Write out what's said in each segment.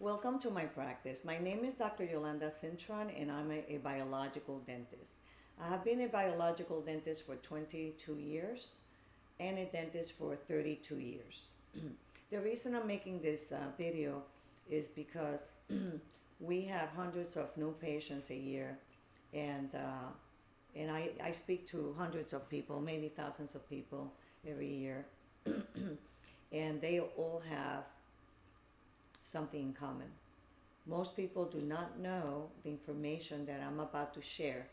Welcome to my practice. My name is Dr. Yolanda Cintron and I'm a biological dentist. I have been a biological dentist for 22 years and a dentist for 32 years. The reason I'm making this video is because we have hundreds of new patients a year and I speak to hundreds of people, maybe thousands of people every year, and they all have something in common. Most people do not know the information that I'm about to share,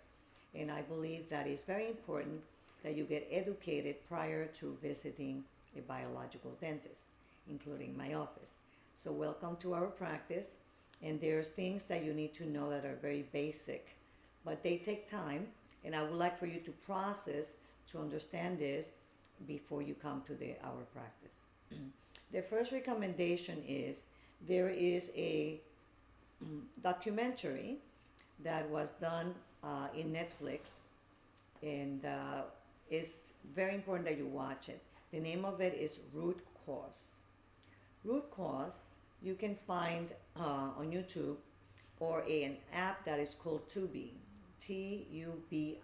and I believe that it's very important that you get educated prior to visiting a biological dentist, including my office. So welcome to our practice, and there's things that you need to know that are very basic, but they take time, and I would like for you to process to understand this before you come to our practice. The first recommendation is there is a documentary that was done in Netflix, and it's very important that you watch it. The name of it is Root Cause. Root Cause you can find on YouTube or an app that is called Tubi, Tubi.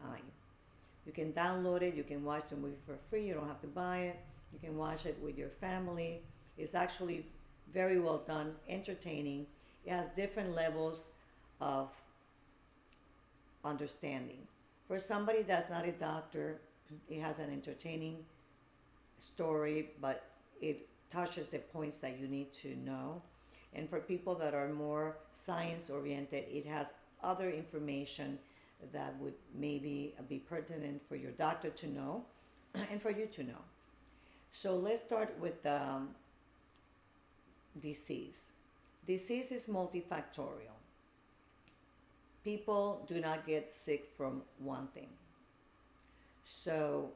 You can download it, you can watch the movie for free, you don't have to buy it. You can watch it with your family. It's actually very well done, entertaining. It has different levels of understanding. For somebody that's not a doctor, it has an entertaining story, but it touches the points that you need to know. And for people that are more science oriented, it has other information that would maybe be pertinent for your doctor to know and for you to know. So let's start with disease. Disease is multifactorial. People do not get sick from one thing. So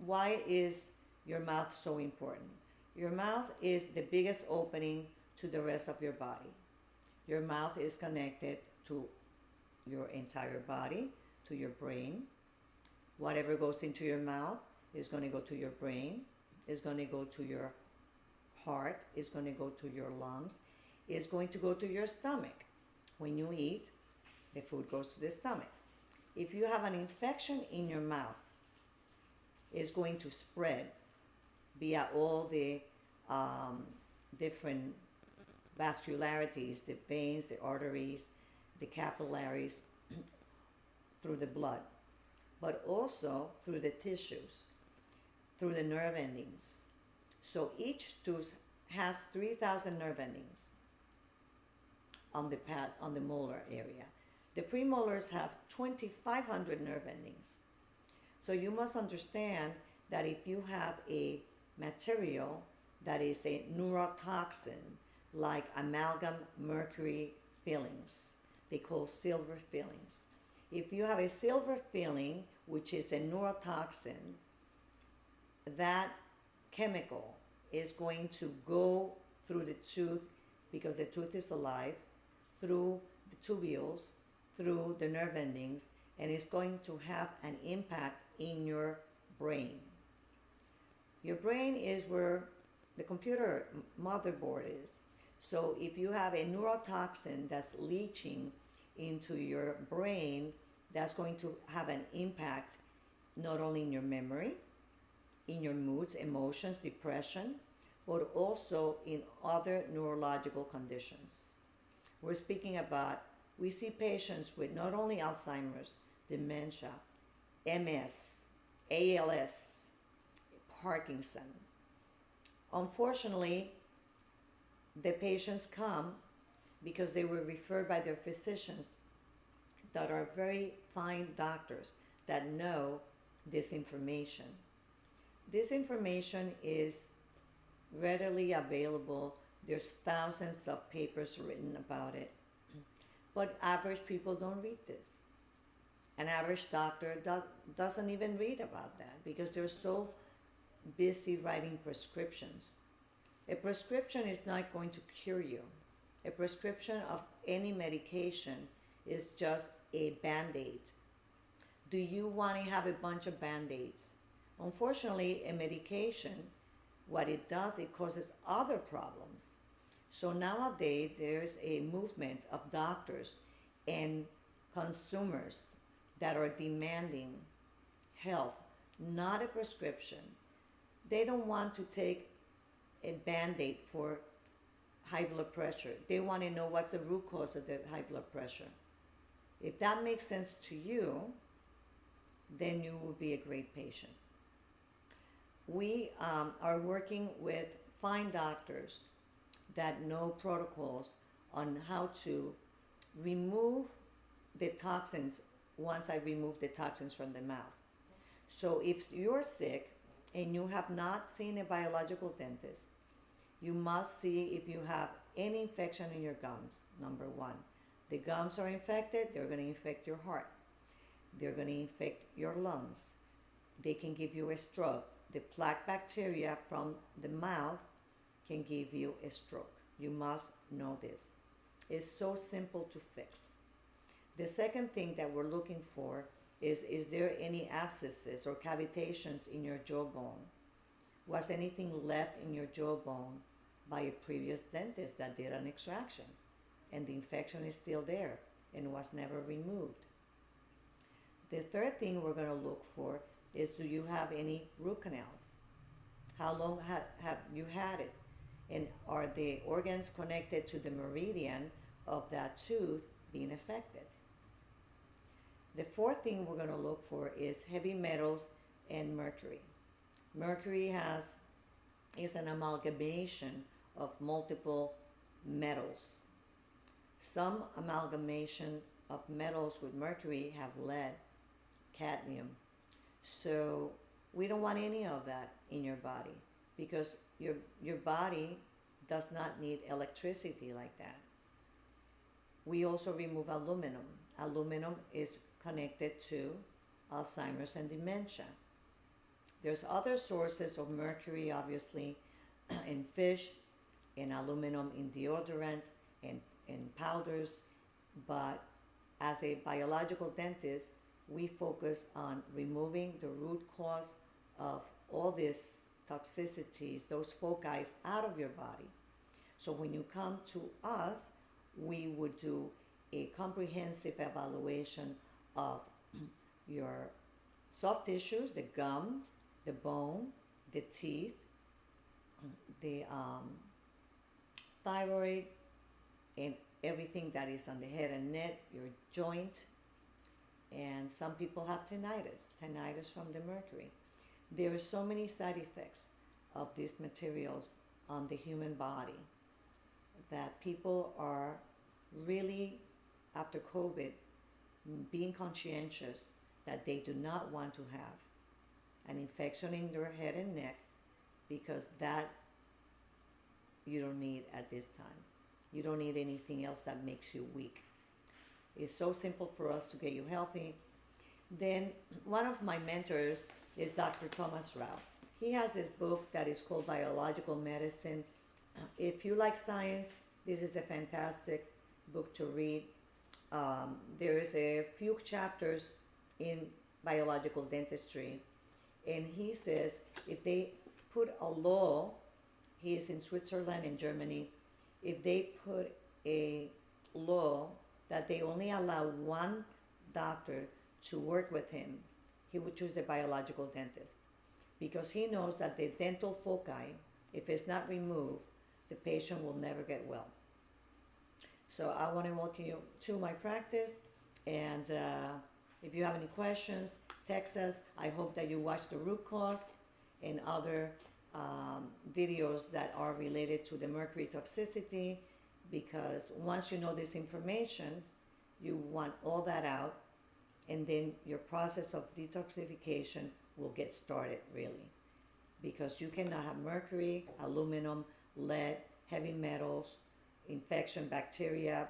why is your mouth so important? Your mouth is the biggest opening to the rest of your body. Your mouth is connected to your entire body, to your brain. Whatever goes into your mouth is going to go to your brain, is going to go to your heart, is going to go to your lungs, is going to go to your stomach. When you eat, the food goes to the stomach. If you have an infection in your mouth, it's going to spread via all the different vascularities, the veins, the arteries, the capillaries, through the blood, but also through the tissues, through the nerve endings. So each tooth has 3,000 nerve endings on the molar area. The premolars have 2,500 nerve endings. So you must understand that if you have a material that is a neurotoxin, like amalgam mercury fillings, they call silver fillings. If you have a silver filling, which is a neurotoxin, that chemical is going to go through the tooth, because the tooth is alive, through the tubules, through the nerve endings, and it's going to have an impact in your brain. Your brain is where the computer motherboard is. So if you have a neurotoxin that's leaching into your brain, that's going to have an impact not only in your memory, in your moods, emotions, depression, but also in other neurological conditions. We're speaking about, we see patients with not only Alzheimer's, dementia, MS, ALS, Parkinson. Unfortunately, the patients come because they were referred by their physicians that are very fine doctors that know this information. This information is readily available. There's thousands of papers written about it. But average people don't read this. An average doctor doesn't even read about that because they're so busy writing prescriptions. A prescription is not going to cure you. A prescription of any medication is just a Band-Aid. Do you want to have a bunch of Band-Aids? Unfortunately, a medication, what it does, it causes other problems. So nowadays, there's a movement of doctors and consumers that are demanding health, not a prescription. They don't want to take a band-aid for high blood pressure. They want to know what's the root cause of the high blood pressure. If that makes sense to you, then you will be a great patient. We are working with fine doctors that know protocols on how to remove the toxins once I remove the toxins from the mouth. So if you're sick and you have not seen a biological dentist, you must see if you have any infection in your gums, number one. The gums are infected, they're going to infect your heart. They're going to infect your lungs. They can give you a stroke. The plaque bacteria from the mouth can give you a stroke. You must know this. It's so simple to fix. The second thing that we're looking for is there any abscesses or cavitations in your jawbone? Was anything left in your jawbone by a previous dentist that did an extraction and the infection is still there and was never removed? The third thing we're going to look for is, do you have any root canals? How long have you had it? And are the organs connected to the meridian of that tooth being affected? The fourth thing we're going to look for is heavy metals and mercury. Mercury is an amalgamation of multiple metals. Some amalgamation of metals with mercury have lead, cadmium. So we don't want any of that in your body, because your body does not need electricity like that. We also remove aluminum. Aluminum is connected to Alzheimer's and dementia. There's other sources of mercury, obviously, in fish, in aluminum in deodorant, in powders, but as a biological dentist, we focus on removing the root cause of all these toxicities, those foci, out of your body. So when you come to us, we would do a comprehensive evaluation of your soft tissues, the gums, the bone, the teeth, the thyroid, and everything that is on the head and neck, your joint. And some people have tinnitus from the mercury. There are so many side effects of these materials on the human body that people are really, after COVID, being conscientious that they do not want to have an infection in their head and neck, because that you don't need at this time. You don't need anything else that makes you weak. It's so simple for us to get you healthy. Then one of my mentors is Dr. Thomas Rao. He has this book that is called Biological Medicine. If you like science, this is a fantastic book to read. There is a few chapters in biological dentistry, and he says if they put a law, he is in Switzerland and Germany, if they put a law that they only allow one doctor to work with him, he would choose the biological dentist, because he knows that the dental foci, if it's not removed, the patient will never get well. So I want to welcome you to my practice, and if you have any questions, text us. I hope that you watch the root cause and other videos that are related to the mercury toxicity, because once you know this information, you want all that out, and then your process of detoxification will get started, really, because you cannot have mercury, aluminum, lead, heavy metals, infection, bacteria,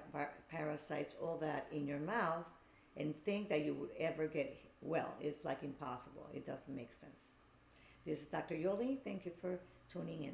parasites, all that in your mouth and think that you would ever get well. It's like impossible. It doesn't make sense. This is Dr. Yoli. Thank you for tuning in.